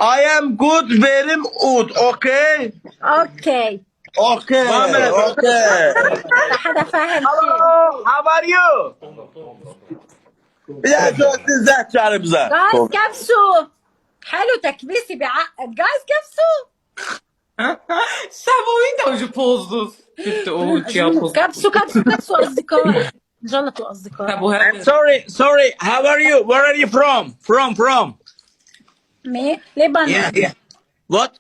I am good, very good, okay? اوكي Okay, okay. حدا فاهم شيء. Hello, how are you? Bir daha söylesiniz Zahçar'ı bize. جايز كبسوا. حلو تكبيسي بيعقد. جايز كبسوا. Sabo'yu da hoje pozdu. Bitti o uç yapıldı. كبسوا أصدقائي. جلطوا أصدقائي. Sabo her Sorry, how are you? Where are you from? From? مي لبنان. Yeah. What?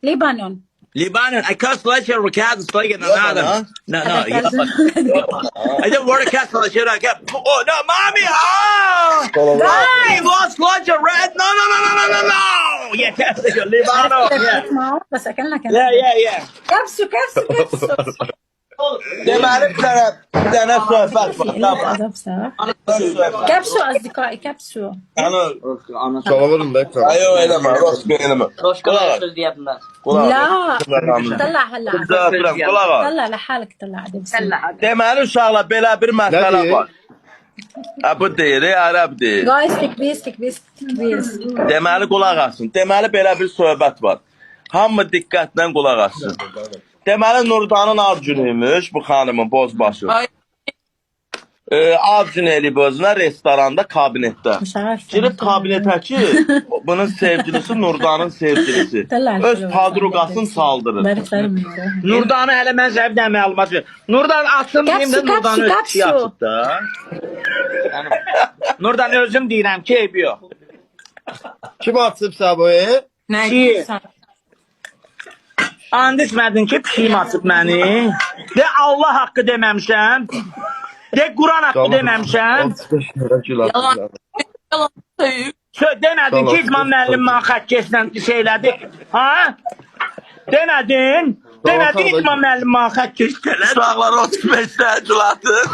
لبنان. Lebanon. I can't let your cat like it. No. I don't want to catch like shit. I got. Oh no, mommy! Oh, Guys. he lost lunch red. No. Yeah, that's it. Lebanon. Yeah. بس أكلنا كلام. Yeah. كبسوا. Deməli bir dənə söhbət var. Tamam. كبسوا أصدقائي كبسوا. Çalalım da ekran. Ayo eləmə, Roşka eləmə. Roşkalar söz deyəblər. لا طلع هلا. Qulaq as. طلع لحالك طلع عادي بس. Deməli uşaqlar belə bir məsələ Nədir? var. Bu deyir, ərəb deyir. جايز تكبيس. Deməli qulaq asın. Deməli belə bir söhbət var. Hamı diqqətlə qulaq assın. Deməli Nurdanın ad günüymüş bu xanımın bozbaşı. Ad günü eləyib özünə restoranda, kabinetdə. مش عارفة. Girib kabinetə ki, bunun sevgilisi Nurdanın sevgilisi. Öz padruqasını saldırır. Nurdanı hələ mən zəbdən məlumat verir. Nurdan açsın deyim də Nurdanı öz kişi açıb da. Nurdan özüm deyirəm ki, eybi yox. Kim atsıb Sabo'yu? ne Ki- güzel. And içmədin ki, pişiyim açıb məni. De Allah haqqı deməmişəm. De Quran haqqı deməmişəm. Yalan sayı. Demədin ki, İcman müəllim mənə xət keçlə şeylədi. Ha? Demədin İcman müəllim mənə xət keçlə. Uşaqlar 35 təcil atır.